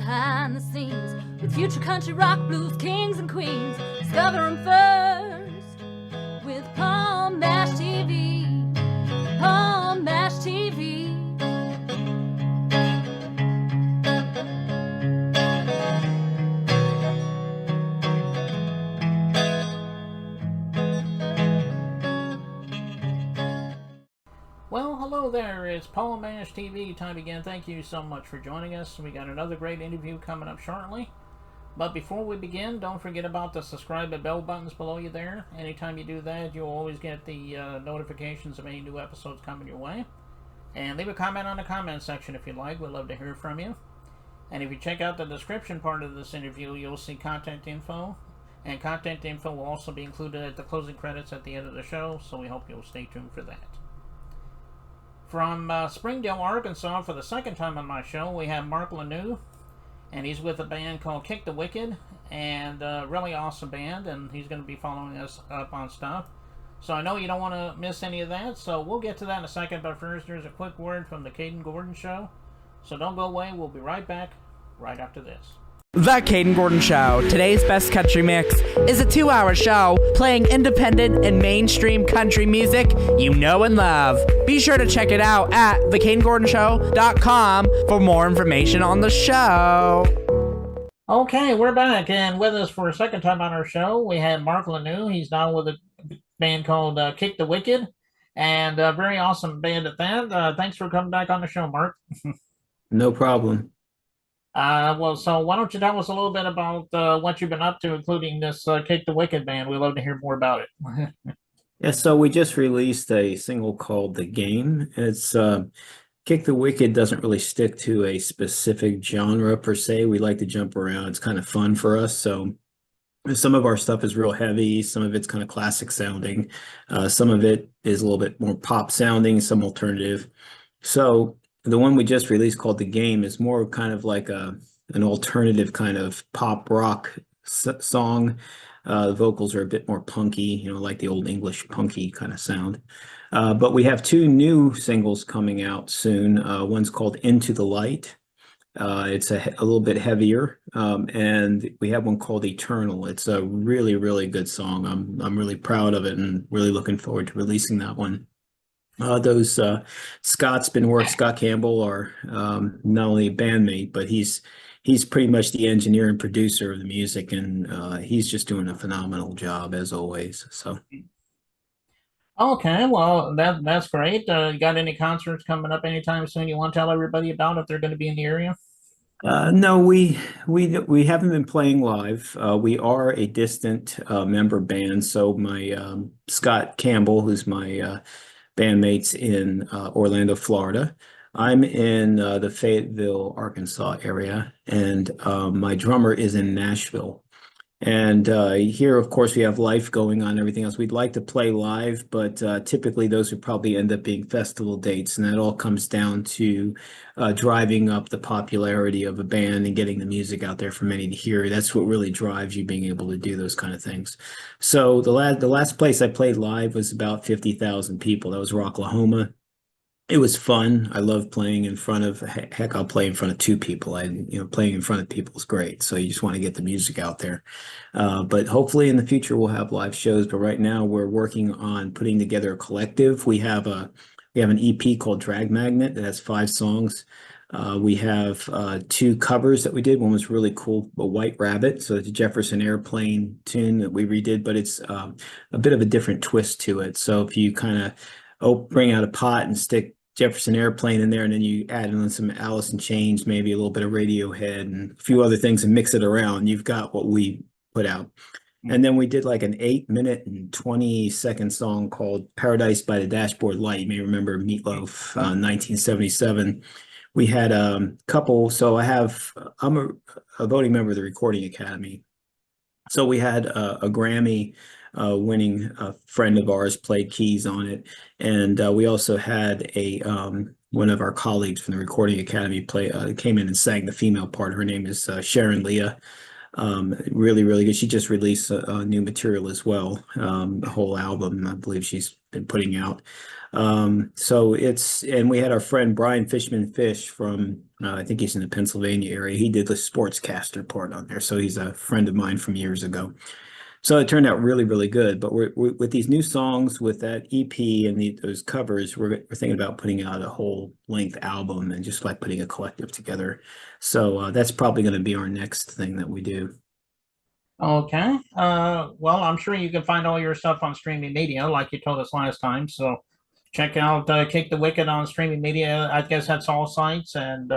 behind the scenes with future country rock blues kings and queens. Discover them first with Palm Mash TV. Palm Mash TV. Well, hello there. It's Paul Mash TV time again. Thank you so much for joining us. We got another great interview coming up shortly. But before we begin, don't forget about the subscribe and bell buttons below you there. Anytime you do that, you'll always get the notifications of any new episodes coming your way. And leave a comment on the comment section if you'd like. We'd love to hear from you. And if you check out the description part of this interview, you'll see contact info. And contact info will also be included at the closing credits at the end of the show, so we hope you'll stay tuned for that. From Springdale, Arkansas, for the second time on my show, we have Mark Lanoue, and he's with a band called Kick the Wicked, and a really awesome band, and he's going to be following us up on stuff. So I know you don't want to miss any of that, so we'll get to that in a second, but first there's a quick word from the Caden Gordon Show. So don't go away, we'll be right back, right after this. The Caden Gordon Show. Today's best country mix is a 2-hour show playing independent and mainstream country music you know and love. Be sure to check it out at thecadengordonshow.com for more information on the show. Okay, we're back, and with us for a second time on our show, we have Mark Lanoue. He's now with a band called Kick the Wicked, and a very awesome band at that. Thanks for coming back on the show, Mark. No problem. So why don't you tell us a little bit about what you've been up to, including this Kick the Wicked band. We'd love to hear more about it. Yeah, so we just released a single called The Game. It's Kick the Wicked doesn't really stick to a specific genre per se. We like to jump around. It's kind of fun for us. So some of our stuff is real heavy. Some of it's kind of classic sounding. Some of it is a little bit more pop sounding, some alternative. So the one we just released called The Game is more kind of like an alternative kind of pop rock song. The vocals are a bit more punky, like the old English punky kind of sound. But we have 2 new singles coming out soon. One's called Into the Light. It's a little bit heavier. And we have one called Eternal. It's a really, really good song. I'm really proud of it and really looking forward to releasing that one. Scott Campbell, are not only a bandmate, but he's pretty much the engineer and producer of the music, and he's just doing a phenomenal job as always. So, okay, well that's great. You got any concerts coming up anytime soon you want to tell everybody about if they're going to be in the area? No, we haven't been playing live. We are a distant member band, so my Scott Campbell, who's my bandmates in Orlando, Florida. I'm in the Fayetteville, Arkansas area, and my drummer is in Nashville. And here, of course, we have life going on and everything else. We'd like to play live, but typically those would probably end up being festival dates, and that all comes down to driving up the popularity of a band and getting the music out there for many to hear. That's what really drives you being able to do those kind of things. So the last place I played live was about 50,000 people. That was Rocklahoma. It was fun. I love playing in front of, heck, I'll play in front of 2 people. Playing in front of people is great. So you just want to get the music out there. But hopefully in the future we'll have live shows. But right now we're working on putting together a collective. We have an EP called Drag Magnet that has 5 songs. We have 2 covers that we did. One was really cool, a White Rabbit. So it's a Jefferson Airplane tune that we redid, but it's a bit of a different twist to it. So if you kind of bring out a pot and stick Jefferson Airplane in there, and then you add in some Alice in Chains, maybe a little bit of Radiohead and a few other things and mix it around, you've got what we put out. And then we did like an 8-minute and 20-second song called Paradise by the Dashboard Light. You may remember Meatloaf, 1977. We had a couple, so I'm a voting member of the Recording Academy. So we had a Grammy winning friend of ours played keys on it, and we also had one of our colleagues from the Recording Academy came in and sang the female part. Her name is Sharon Leah. Really, really good. She just released new material as well, a whole album I believe she's been putting out. So and we had our friend Brian Fishman Fish from, I think he's in the Pennsylvania area. He did the sportscaster part on there. So he's a friend of mine from years ago. So it turned out really, really good. But we're with these new songs, with that EP and those covers, we're thinking about putting out a whole length album and just like putting a collective together. So that's probably going to be our next thing that we do. Okay. Well, I'm sure you can find all your stuff on streaming media, like you told us last time. So check out Kick the Wicked on streaming media. I guess that's all sites. And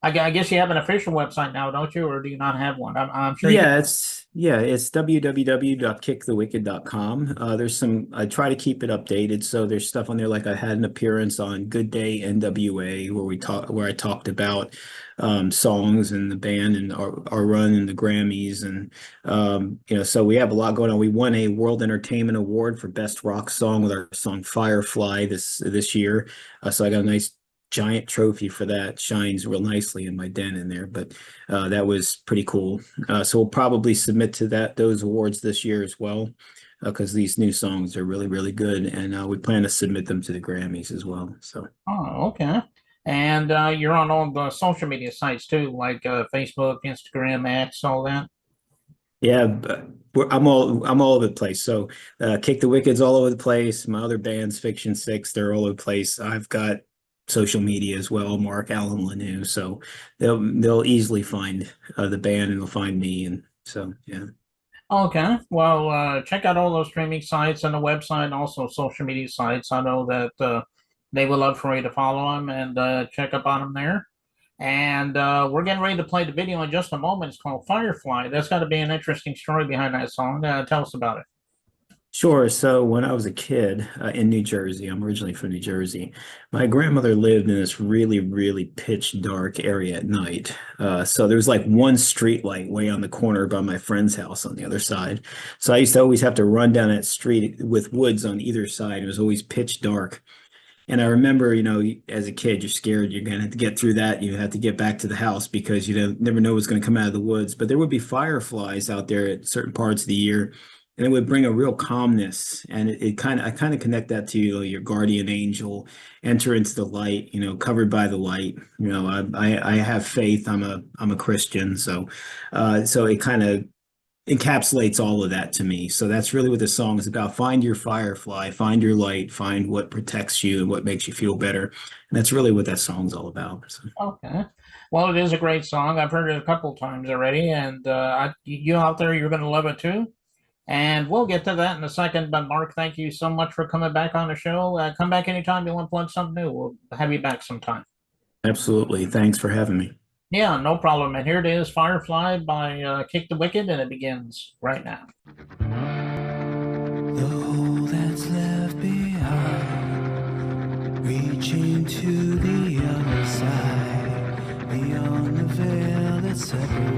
I guess you have an official website now, don't you? Or do you not have one? I'm sure It's www.kickthewicked.com. There's I try to keep it updated. So there's stuff on there, like I had an appearance on Good Day NWA where I talked about songs and the band and our run in the Grammys. And so we have a lot going on. We won a World Entertainment Award for Best Rock Song with our song Firefly this year. So I got a nice giant trophy for that. Shines real nicely in my den in there, but that was pretty cool. So we'll probably submit to those awards this year as well, because these new songs are really, really good, and we plan to submit them to the Grammys as well. So okay. And you're on all the social media sites too, like Facebook, Instagram, X, all that. Yeah, but I'm all over the place. So Kick the Wicked's all over the place. My other bands, Fiction Six, they're all over the place. I've got social media as well, Mark Lanoue. So they'll easily find the band, and they'll find me. And so yeah. Okay. Well, check out all those streaming sites and the website, and also social media sites. I know that they would love for you to follow them and check up on them there. And we're getting ready to play the video in just a moment. It's called Firefly. That's got to be an interesting story behind that song. Tell us about it. Sure. So when I was a kid in New Jersey, I'm originally from New Jersey. My grandmother lived in this really, really pitch dark area at night. So there was like one street light way on the corner by my friend's house on the other side. So I used to always have to run down that street with woods on either side. It was always pitch dark. And I remember, as a kid, you're scared you're going to have to get through that. You have to get back to the house because you never know what's going to come out of the woods. But there would be fireflies out there at certain parts of the year, and it would bring a real calmness. And I kind of connect that to your guardian angel, enter into the light, covered by the light. I have faith. I'm a Christian, so it kind of encapsulates all of that to me. So that's really what the song is about. Find your firefly, find your light, find what protects you and what makes you feel better. And that's really what that song's all about. So. Okay. Well, it is a great song. I've heard it a couple of times already, and you out there, you're going to love it too. And we'll get to that in a second. But Mark, thank you so much for coming back on the show. Come back anytime you want to plug something new. We'll have you back sometime. Absolutely. Thanks for having me. Yeah, no problem. And here it is, Firefly by Kick the Wicked, and it begins right now. The hole that's left behind, reaching to the other side, beyond the veil that separates